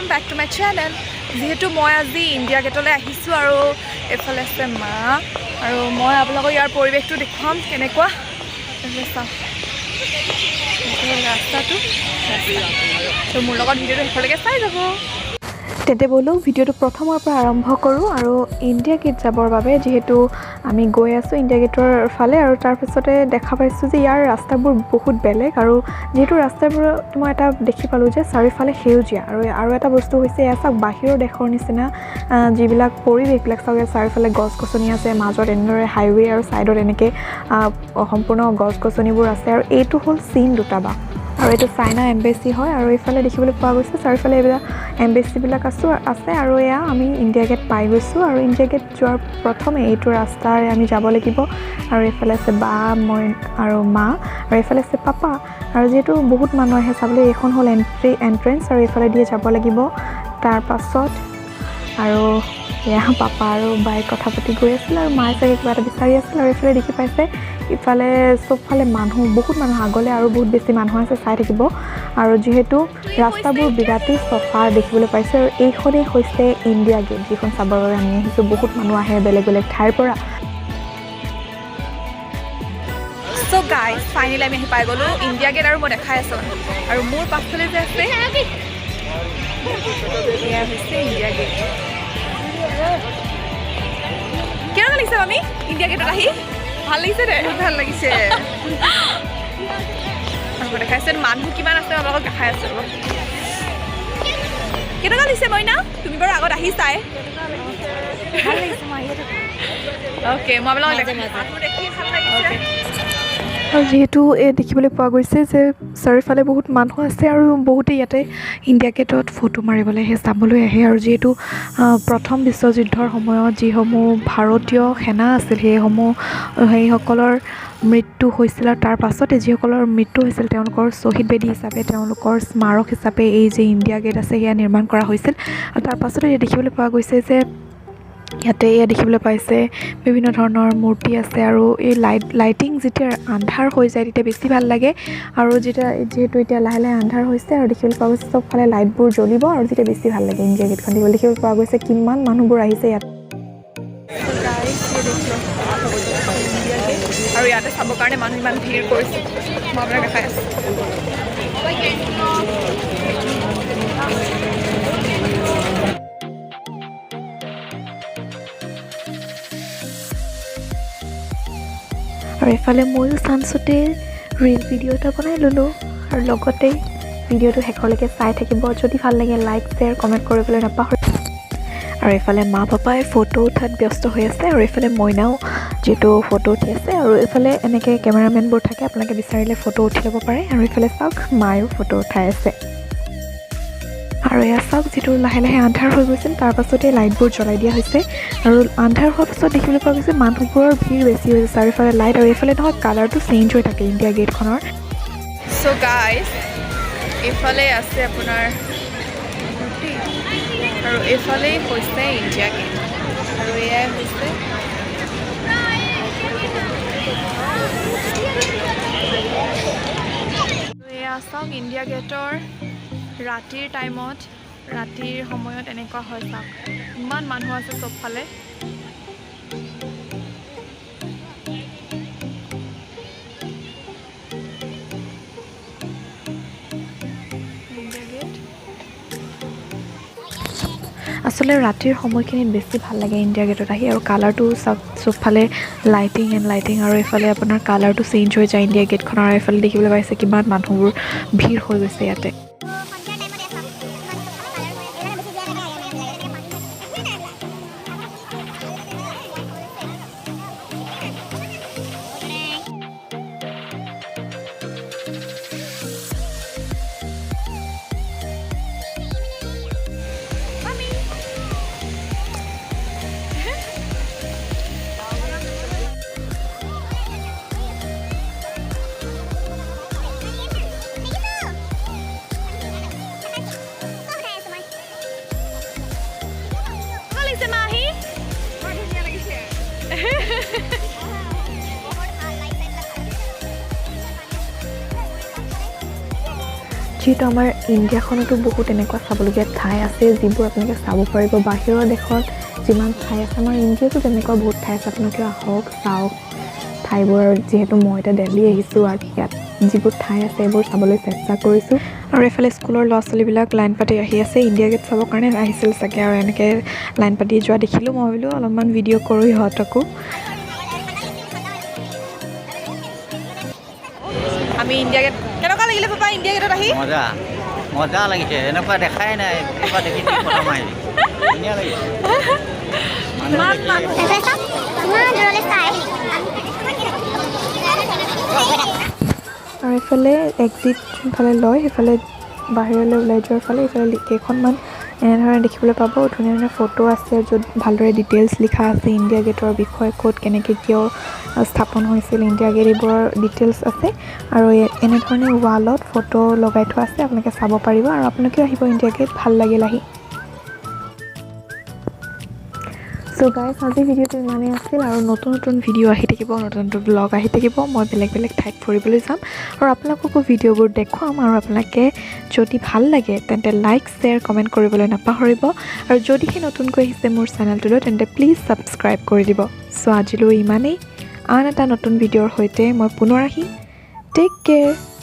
welcome back to my channel. যেহেতু মই আজি ইণ্ডিয়া গেটলৈ আহিছোঁ আৰু এফালে আছে মা আৰু মই আপোনালোকক ইয়াৰ পৰিৱেশটো দেখুৱাম কেনেকুৱা চাওক ৰাস্তাটো তো মোৰ লগত ভিডিঅ'টো শেষলৈকে চাই যাব তেন্তে বলো ভিডিঅ'টো প্ৰথমৰ পৰা আৰম্ভ কৰোঁ আৰু ইণ্ডিয়া গেট যাবৰ বাবে যেহেতু আমি গৈ আছোঁ ইণ্ডিয়া গেটৰ ফালে আৰু তাৰপিছতে দেখা পাইছোঁ যে ইয়াৰ ৰাস্তাবোৰ বহুত বেলেগ আৰু যেহেতু ৰাস্তাবোৰত মই এটা দেখি পালোঁ যে চাৰিওফালে সেউজীয়া আৰু এটা বস্তু হৈছে এয়া চাওক বাহিৰৰ দেশৰ নিচিনা যিবিলাক পৰিৱেশবিলাক চাওক চাৰিওফালে গছ গছনি আছে মাজত এনেদৰে হাইৱে আৰু ছাইডত এনেকৈ সম্পূৰ্ণ গছ গছনিবোৰ আছে আৰু এইটো হ'ল চীন দূতাবাস আৰু এইটো চাইনা এম্বেচি হয় আৰু এইফালে দেখিবলৈ পোৱা গৈছে চাৰিওফালে এইবিলাক এম্বেচিবিলাক আছে আৰু এয়া আমি ইণ্ডিয়া গেট পাই গৈছোঁ আৰু ইণ্ডিয়া গেট যোৱাৰ প্ৰথমে এইটো ৰাস্তাৰে আমি যাব লাগিব আৰু এইফালে আছে বা মই আৰু মা আৰু এইফালে আছে পাপা আৰু যিহেতু বহুত মানুহ আহে চাবলৈ এইখন হ'ল এণ্ট্ৰেঞ্চ আৰু এইফালে দিয়ে যাব লাগিব তাৰ পাছত আৰু এয়া পাপা আৰু বাই কথা পাতি গৈ আছিল আৰু মায়ে চাগে কিবা এটা বিচাৰি আছিল আৰু এইফালে দেখি পাইছে ইফালে চবফালে মানুহ বহুত মানুহ আগলৈ আৰু বহুত বেছি মানুহ আছে চাই থাকিব আৰু যিহেতু ৰাস্তাবোৰ বিৰাটেই চফা দেখিবলৈ পাইছে আৰু এইখনেই হৈছে ইণ্ডিয়া গেট যিখন চাবৰ বাবে আমি আহিছোঁ বহুত মানুহ আহে বেলেগ বেলেগ ঠাইৰ পৰা চ' গাইজ ফাইনেলি আমি আহি পাই গ'লোঁ ইণ্ডিয়া গেট আৰু মই দেখাই আছোঁ আৰু মোৰ পাছফালে যে আছে এয়া হৈছে ইণ্ডিয়া গেট কেনেকুৱা লাগিছে আমি ইণ্ডিয়া গেটত আহি ভাল লাগিছে দে বহুত ভাল লাগিছে মই দেখাইছোঁ মানুহ কিমান আছে মই আপোনালোকক দেখাই আছোঁ কেনেকুৱা লাগিছে মইনা তুমি বাৰু আগত আহি চাই অ'কে মই আপোনালোকক দেখি ভাল লাগিছে আৰু যিহেতু এই দেখিবলৈ পোৱা গৈছে যে চাৰিওফালে বহুত মানুহ আছে আৰু বহুতে ইয়াতে ইণ্ডিয়া গেটত ফটো মাৰিবলৈ আহে চাবলৈ আহে আৰু যিহেতু প্ৰথম বিশ্বযুদ্ধৰ সময়ত যিসমূহ ভাৰতীয় সেনা আছিল সেইসকলৰ মৃত্যু হৈছিল আৰু তাৰ পাছতে যিসকলৰ মৃত্যু হৈছিল তেওঁলোকৰ শ্বহীদ বেদী হিচাপে তেওঁলোকৰ স্মাৰক হিচাপে এই যে ইণ্ডিয়া গেট আছে সেয়া নিৰ্মাণ কৰা হৈছিল আৰু তাৰ পাছতে দেখিবলৈ পোৱা গৈছে যে ইয়াতে এয়া দেখিবলৈ পাইছে বিভিন্ন ধৰণৰ মূৰ্তি আছে আৰু এই লাইটিং যেতিয়া আন্ধাৰ হৈ যায় তেতিয়া বেছি ভাল লাগে আৰু যিহেতু এতিয়া লাহে লাহে আন্ধাৰ হৈছে আৰু দেখিবলৈ পোৱা গৈছে চবফালে লাইটবোৰ জ্বলিব আৰু যেতিয়া বেছি ভাল লাগে ইণ্ডিয়া গেটখন দেখিবলৈ পোৱা গৈছে কিমান মানুহবোৰ আহিছে ইয়াত আৰু ইয়াতে চাবৰ কাৰণে মানুহ ইমান ভিৰ কৰিছে মই আপোনাক দেখাই আছোঁ আৰু এইফালে ময়ো চান্সতে ৰিল ভিডিঅ' এটা বনাই ল'লোঁ আৰু লগতে ভিডিঅ'টো শেষলৈকে চাই থাকিব যদি ভাল লাগে লাইক শ্বেয়াৰ কমেণ্ট কৰিবলৈ নাপাহৰিব আৰু এইফালে মা পাপাই ফটো উঠাত ব্যস্ত হৈ আছে আৰু এইফালে মইনাও যিহেতু ফটো উঠি আছে আৰু এইফালে এনেকৈ কেমেৰামেনবোৰ থাকে আপোনালোকে বিচাৰিলে ফটো উঠি ল'ব পাৰে আৰু এইফালে চাওক মায়েও ফটো উঠাই আছে আৰু এয়া চাওক যিটো লাহে লাহে আন্ধাৰ হৈ গৈছিল তাৰ পাছতে লাইটবোৰ জ্বলাই দিয়া হৈছে আৰু আন্ধাৰ হোৱাৰ পাছত দেখিবলৈ পোৱা গৈছে মানুহবোৰৰ ভিৰ বেছি হৈছে চাৰিওফালে লাইট আৰু এইফালে নহয় কালাৰটো চেঞ্জ হৈ থাকে ইণ্ডিয়া গেটখনৰ চ' গাইজ এইফালে আছে আপোনাৰ আৰু এইফালেই হৈছে ইণ্ডিয়া গেট আৰু এয়াই হৈছে এয়া চাওক ইণ্ডিয়া গেটৰ ৰাতিৰ টাইমত ৰাতিৰ সময়ত এনেকুৱা হয় চাওক ইমান মানুহ আছে চবফালে আচলতে ৰাতিৰ সময়খিনিত বেছি ভাল লাগে ইণ্ডিয়া গেটত আহি আৰু কালাৰটো চাওক চবফালে লাইটিং আৰু এইফালে আপোনাৰ কালাৰটো চেঞ্জ হৈ যায় ইণ্ডিয়া গেটখনৰ আৰু এইফালে দেখিবলৈ পাইছে কিমান মানুহবোৰ ভিৰ হৈ গৈছে ইয়াতে যিহেতু আমাৰ ইণ্ডিয়াখনতো বহুত এনেকুৱা চাবলগীয়া ঠাই আছে যিবোৰ আপোনালোকে চাব পাৰিব বাহিৰৰ দেশত যিমান ঠাই আছে আমাৰ ইণ্ডিয়াতো তেনেকুৱা বহুত ঠাই আছে আপোনালোকে আহক চাওক ঠাইবোৰ আৰু যিহেতু মই এতিয়া দিল্লী আহিছোঁ আৰু ইয়াত যিবোৰ ঠাই আছে এইবোৰ চাবলৈ চেষ্টা কৰিছোঁ আৰু এইফালে স্কুলৰ ল'ৰা ছোৱালীবিলাক লাইন পাতি আহি আছে ইণ্ডিয়া গেট চাবৰ কাৰণে আহিছিল চাগে আৰু এনেকৈ লাইন পাতি যোৱা দেখিলোঁ মই ভাবিলোঁ অলপমান ভিডিঅ' কৰোঁ সিহঁতকো আমি ইণ্ডিয়া গেট কেনেকুৱা লাগিলে পাপা ইণ্ডিয়া গেটত আহি মজা মজা লাগিছে এনেকুৱা দেখাই নাই এনেকুৱা দেখি প্ৰথম আহিলোঁ ধুনীয়া লাগিছে আৰু এইফালে এক্সিট যোনফালে লয় সেইফালে বাহিৰলৈ ওলাই যোৱাৰ ফালে এইফালে কেইখনমান এনেধৰণে দেখিবলৈ পাব ধুনীয়া ধুনীয়া ফটো আছে য'ত ভালদৰে ডিটেইলছ লিখা আছে ইণ্ডিয়া গেটৰ বিষয়ে ক'ত কেনেকৈ কিয় স্থাপন হৈছিল ইণ্ডিয়া গেট এইবোৰৰ ডিটেইলছ আছে আৰু এনেধৰণে ৱালত ফটো লগাই থোৱা আছে আপোনালোকে চাব পাৰিব আৰু আপোনালোকেও আহিব ইণ্ডিয়া গেট ভাল লাগিল আহি চ' গাইজ আজি ভিডিঅ'টো ইমানেই আছিল আৰু নতুন নতুন ভিডিঅ' আহি থাকিব নতুন নতুন ব্লগ আহি থাকিব মই বেলেগ বেলেগ ঠাইত ফুৰিবলৈ যাম আৰু আপোনালোককো ভিডিঅ'বোৰ দেখুৱাম আৰু আপোনালোকে যদি ভাল লাগে তেন্তে লাইক শ্বেয়াৰ কমেণ্ট কৰিবলৈ নাপাহৰিব আৰু যদিহে নতুনকৈ আহিছে মোৰ চেনেলটোলৈ তেন্তে প্লিজ ছাবস্ক্ৰাইব কৰি দিব চ' আজিলৈ ইমানেই আন এটা নতুন ভিডিঅ'ৰ সৈতে মই পুনৰ আহিম টেক কেয়াৰ